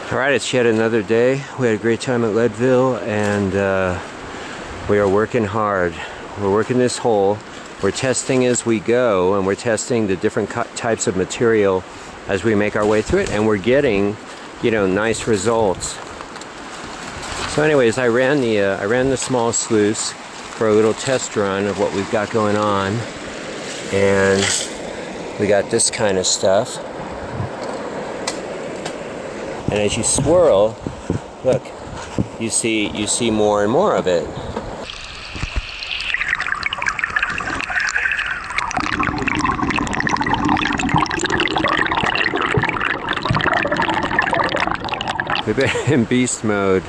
Alright, it's yet another day. We had a great time at Leadville, and we are working hard. We're working this hole. We're testing as we go, and we're testing the different types of material as we make our way through it, and we're getting, nice results. So anyways, I ran the small sluice for a little test run of what we've got going on, and we got this kind of stuff. And as you swirl, look, you see more and more of it. We've been in beast mode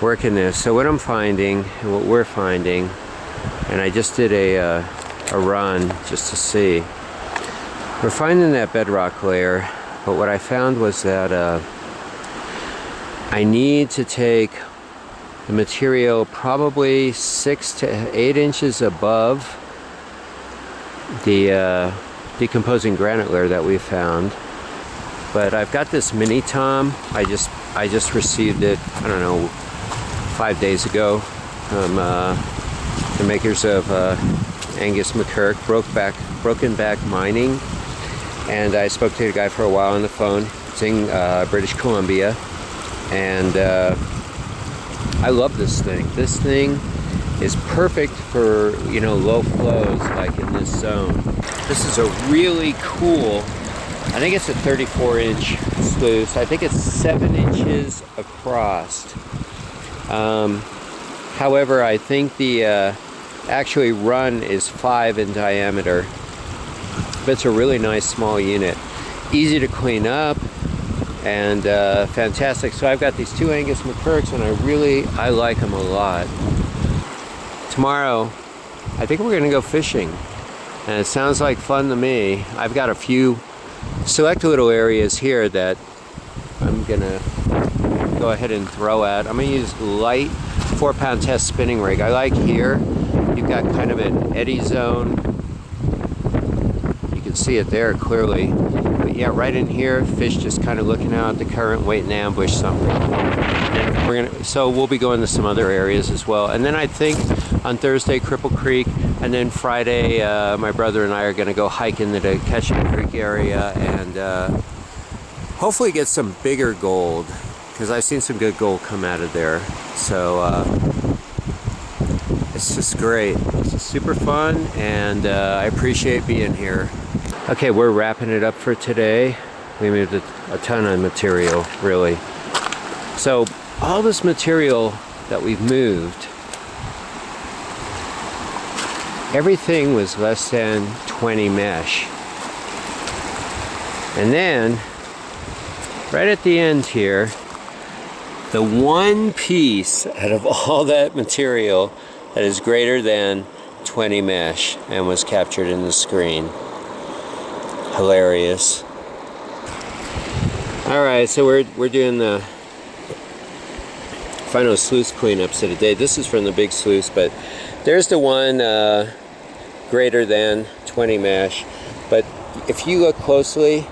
working this. So what I'm finding, and what we're finding, and I just did a run just to see, we're finding that bedrock layer, but what I found was that I need to take the material probably 6 to 8 inches above the decomposing granite layer that we found. But I've got this mini tom. I just received it, I don't know, 5 days ago from the makers of Angus McKirk, Broken Back Mining. And I spoke to the guy for a while on the phone. It's in British Columbia. And I love this thing. This thing is perfect for, low flows like in this zone. This is a really cool, I think it's a 34-inch sluice. I think it's 7 inches across. However, I think the actually run is 5 in diameter. But it's a really nice small unit. Easy to clean up. And fantastic. So I've got these 2 Angus McKirks, and I like them a lot. Tomorrow, I think we're gonna go fishing, and it sounds like fun to me. I've got a few select little areas here that I'm gonna go ahead and throw at. I'm gonna use light 4-pound test spinning rig. I like here, you've got kind of an eddy zone. You can see it there clearly. Yeah, right in here, fish just kind of looking out at the current, waiting to ambush something. And so we'll be going to some other areas as well. And then I think on Thursday, Cripple Creek, and then Friday, my brother and I are going to go hike into the Ketchum Creek area and hopefully get some bigger gold, because I've seen some good gold come out of there. So it's just great. It's just super fun, and I appreciate being here. Okay, we're wrapping it up for today. We moved a ton of material, really. So all this material that we've moved, everything was less than 20 mesh. And then, right at the end here, the one piece out of all that material that is greater than 20 mesh and was captured in the screen. Hilarious. Alright, so we're doing the final sluice cleanups of the day. This is from the big sluice, but there's the one greater than 20 mesh. But if you look closely,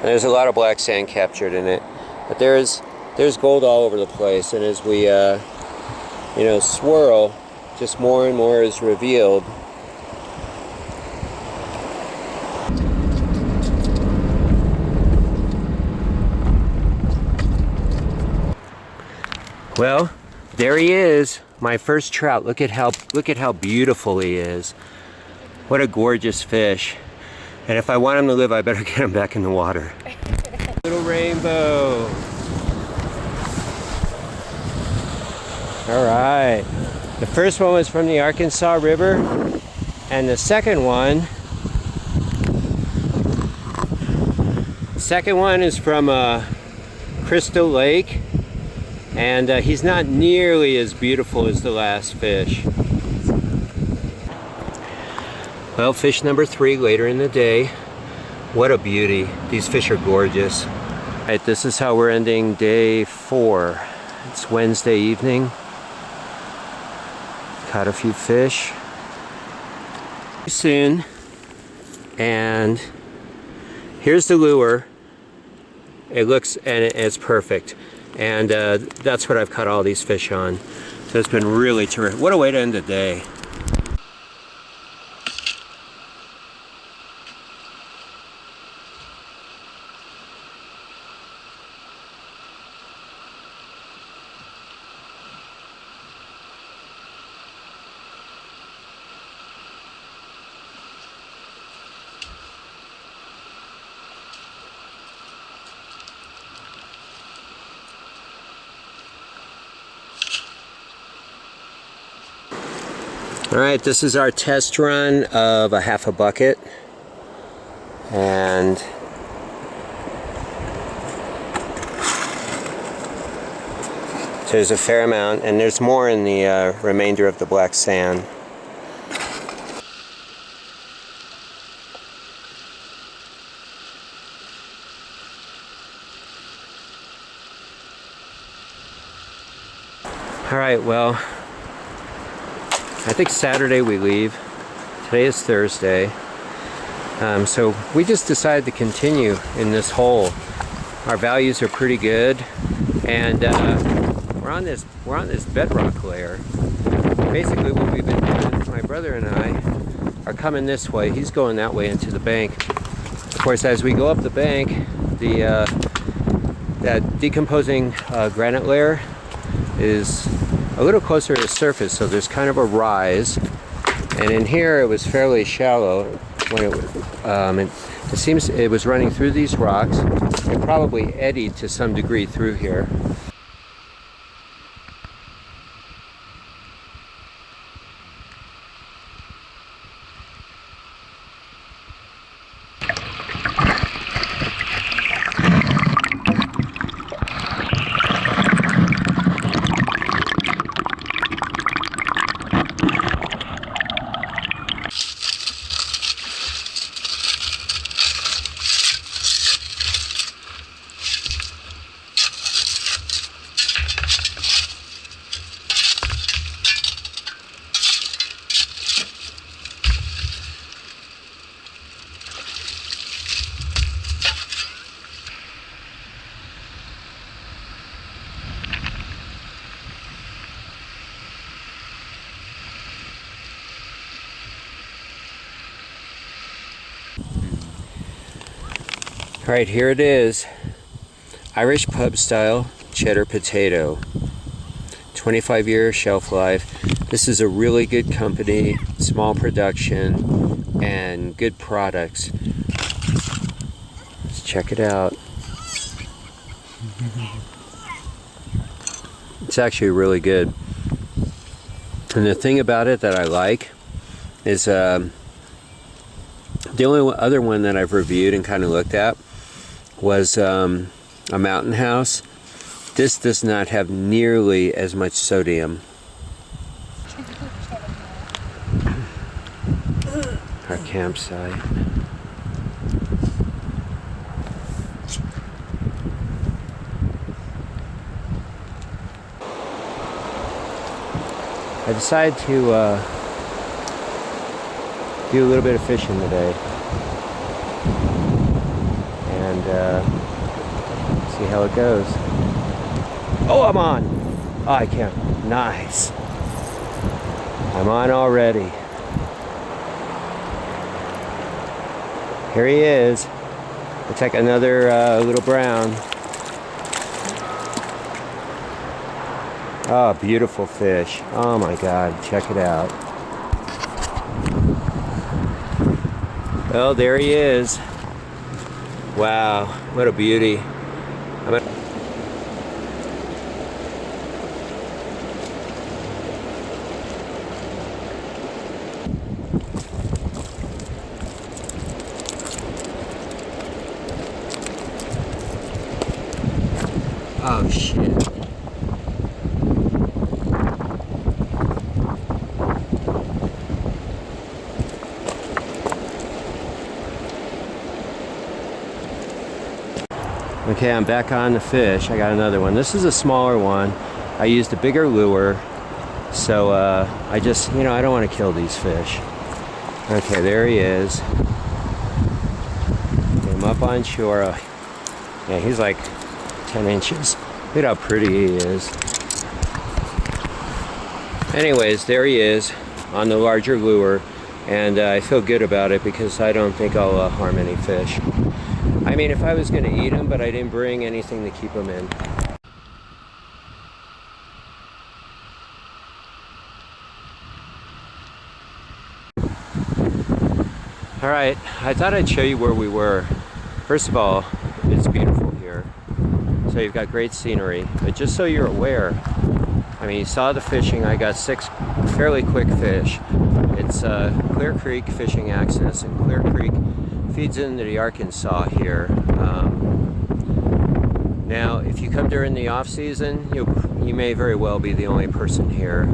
there's a lot of black sand captured in it. But there's gold all over the place, and as we swirl, just more and more is revealed. Well, there he is, my first trout. Look at how beautiful he is. What a gorgeous fish. And if I want him to live, I better get him back in the water. Little rainbow. All right. The first one was from the Arkansas River, and the second one is from Crystal Lake. And he's not nearly as beautiful as the last fish. Well, fish number 3 later in the day. What a beauty. These fish are gorgeous. All right, this is how we're ending day 4. It's Wednesday evening. Caught a few fish. Soon. And here's the lure. It looks, and it's perfect. And that's what I've caught all these fish on. So it's been really terrific. What a way to end the day. Alright, this is our test run of a half a bucket, and there's a fair amount, and there's more in the remainder of the black sand. Alright, well, I think Saturday we leave. Today is Thursday. So we just decided to continue in this hole. Our values are pretty good, and we're on this bedrock layer. Basically what we've been doing, my brother and I are coming this way. He's going that way into the bank. Of course, as we go up the bank, that decomposing granite layer is a little closer to the surface, so there's kind of a rise. And in here it was fairly shallow when it seems it was running through these rocks. It probably eddied to some degree through here. Alright, here it is. Irish pub style cheddar potato. 25-year shelf life. This is a really good company, small production, and good products. Let's check it out. It's actually really good. And the thing about it that I like is the only other one that I've reviewed and kind of looked at was a Mountain House. This does not have nearly as much sodium. Our campsite. I decided to do a little bit of fishing today. And see how it goes. Oh, I'm on! Oh, I can't. Nice. I'm on already. Here he is. I'll take another little brown. Oh, beautiful fish. Oh my God, check it out. Well, there he is. Wow, what a beauty. Oh shit. Okay, I'm back on the fish. I got another one. This is a smaller one. I used a bigger lure, so I just, I don't want to kill these fish. Okay, there he is. Came up on shore. Yeah, he's like 10 inches. Look at how pretty he is. Anyways, there he is on the larger lure, and I feel good about it because I don't think I'll harm any fish. I mean, if I was going to eat them, but I didn't bring anything to keep them in. All right, I thought I'd show you where we were. First of all, it's beautiful here. So you've got great scenery, but just so you're aware, I mean, you saw the fishing. I got 6 fairly quick fish. It's Clear Creek fishing access, and Clear Creek feeds into the Arkansas here. Now, if you come during the off season, you may very well be the only person here.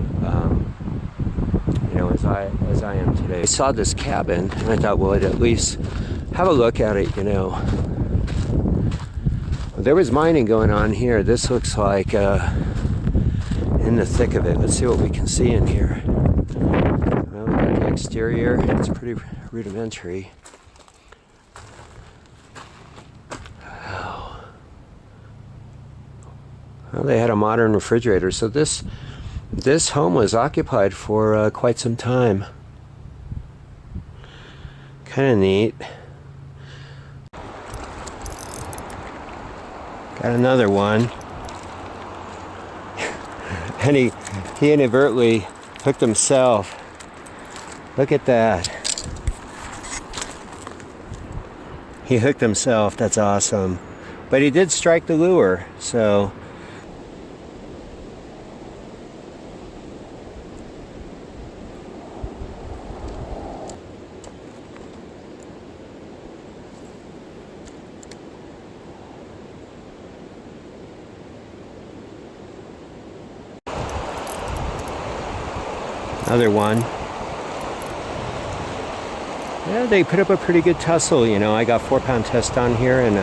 You know, as I am today. I saw this cabin, and I thought, well, I'd at least have a look at it. You know, there was mining going on here. This looks like in the thick of it. Let's see what we can see in here. Well, we got the exterior. It's pretty rudimentary. Wow. Well, they had a modern refrigerator, so this home was occupied for quite some time. Kind of neat. Got another one. And he inadvertently hooked himself. Look at that. He hooked himself. That's awesome. But he did strike the lure, so. Another one. Yeah, they put up a pretty good tussle, you know. I got 4-pound test on here, and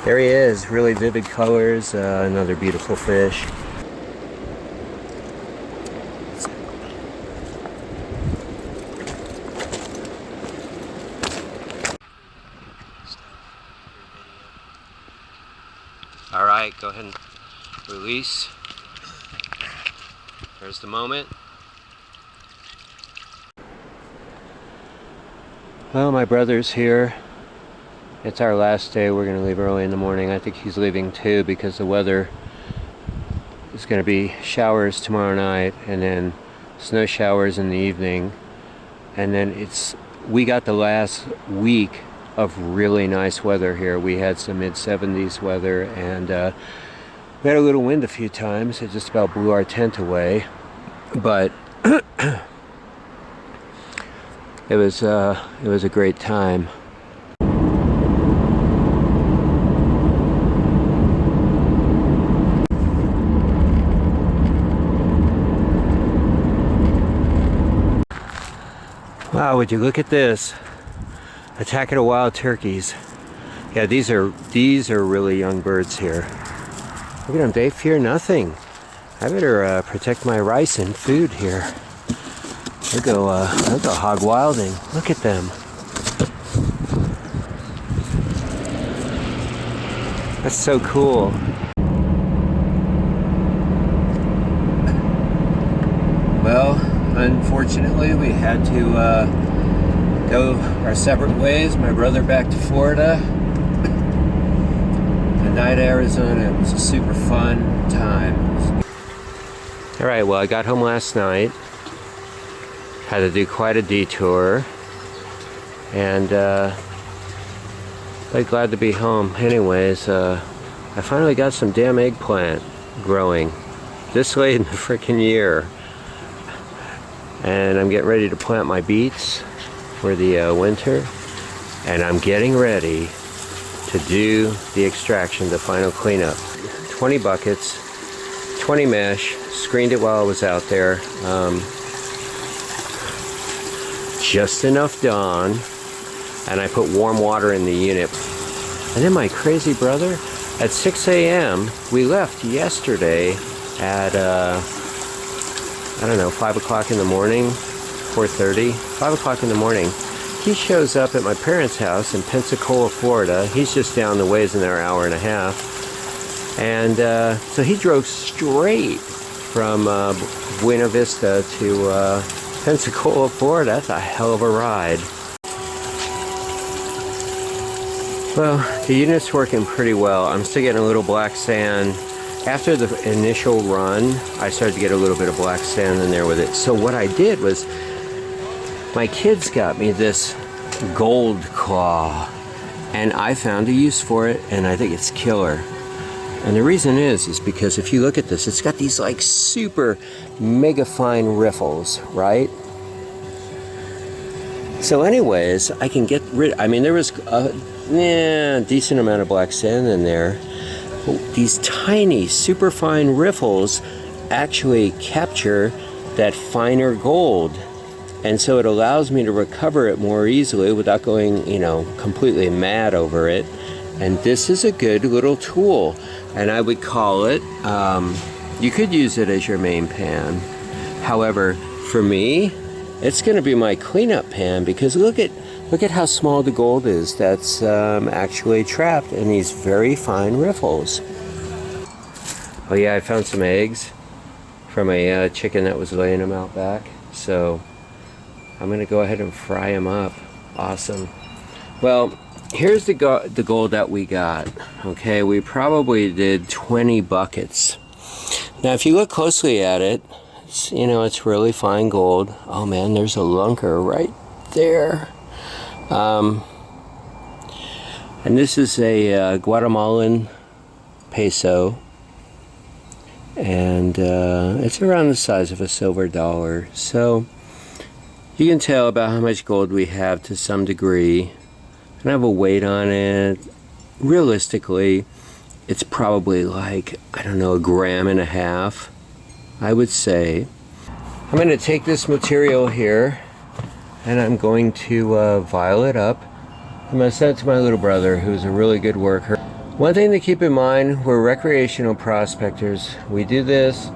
there he is. Really vivid colors. Another beautiful fish. All right, go ahead and release. There's the moment. Well, my brother's here. It's our last day. We're going to leave early in the morning. I think he's leaving too because the weather is going to be showers tomorrow night and then snow showers in the evening. And then we got the last week of really nice weather here. We had some mid-70s weather, and we had a little wind a few times. It just about blew our tent away, but it was a great time. Wow, would you look at this? Attack of wild turkeys. Yeah, these are really young birds here. Look at them, they fear nothing. I better protect my rice and food here. They'll go hog wilding. Look at them. That's so cool. Well, unfortunately, we had to go our separate ways. My brother back to Florida. Night Arizona. It was a super fun time. All right, well, I got home last night. Had to do quite a detour, and but glad to be home. Anyways, I finally got some damn eggplant growing this late in the freaking year, and I'm getting ready to plant my beets for the winter, and I'm getting ready to do the extraction, the final cleanup. 20 buckets, 20 mesh, screened it while I was out there. Just enough dawn, and I put warm water in the unit. And then my crazy brother, at 6 a.m., we left yesterday at, I don't know, 5 o'clock in the morning, 4:30, 5 o'clock in the morning. he shows up at my parents' house in Pensacola, Florida. He's just down the ways in an hour and a half. And so he drove straight from Buena Vista to Pensacola, Florida. That's a hell of a ride. Well, the unit's working pretty well. I'm still getting a little black sand. After the initial run, I started to get a little bit of black sand in there with it. So what I did was, my kids got me this gold claw, and I found a use for it, and I think it's killer. And the reason is because if you look at this, it's got these like super mega fine riffles, right? So anyways, I can get rid, I mean, there was a decent amount of black sand in there. But these tiny, super fine riffles actually capture that finer gold. And so it allows me to recover it more easily without going, you know, completely mad over it. And this is a good little tool. And I would call it, you could use it as your main pan. However, for me, it's going to be my cleanup pan, because look at how small the gold is that's actually trapped in these very fine riffles. Oh yeah, I found some eggs from a chicken that was laying them out back. So I'm going to go ahead and fry them up. Awesome. Well, here's the gold that we got. Okay, we probably did 20 buckets. Now if you look closely at it, you know, it's really fine gold. Oh man, there's a lunker right there. And this is a Guatemalan peso, and it's around the size of a silver dollar. So you can tell about how much gold we have to some degree. And I have a weight on it. Realistically, it's probably like, I don't know, 1.5 grams, I would say. I'm going to take this material here and I'm going to vial it up. I'm going to send it to my little brother, who's a really good worker. One thing to keep in mind, we're recreational prospectors. We do this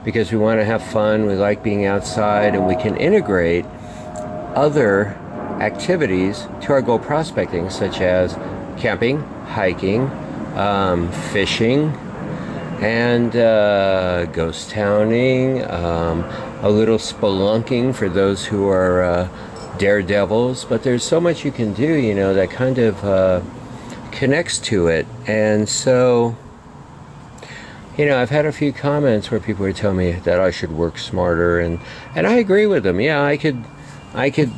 because we want to have fun, we like being outside, and we can integrate other activities to our gold prospecting, such as camping, hiking, fishing, and ghost towning, a little spelunking for those who are daredevils. But there's so much you can do, you know, that kind of connects to it. And so, you know, I've had a few comments where people are telling me that I should work smarter, and I agree with them. Yeah, I could,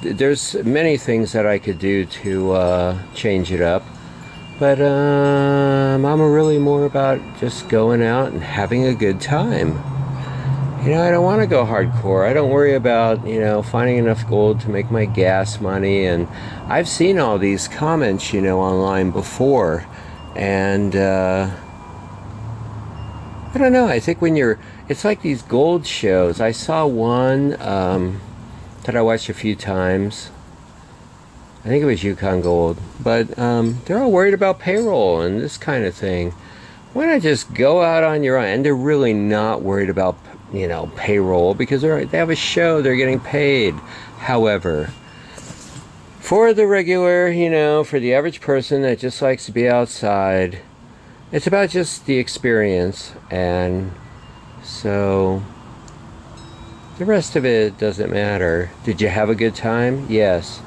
there's many things that I could do to change it up. But I'm really more about just going out and having a good time. You know, I don't want to go hardcore. I don't worry about, you know, finding enough gold to make my gas money. And I've seen all these comments, you know, online before. And I don't know, I think when you're, it's like these gold shows. I saw one that I watched a few times. I think it was Yukon Gold, but they're all worried about payroll and this kind of thing. Why not just go out on your own? And they're really not worried about, you know, payroll, because they have a show, they're getting paid. However, for the regular, you know, for the average person that just likes to be outside, it's about just the experience. And so the rest of it doesn't matter. Did you have a good time? Yes.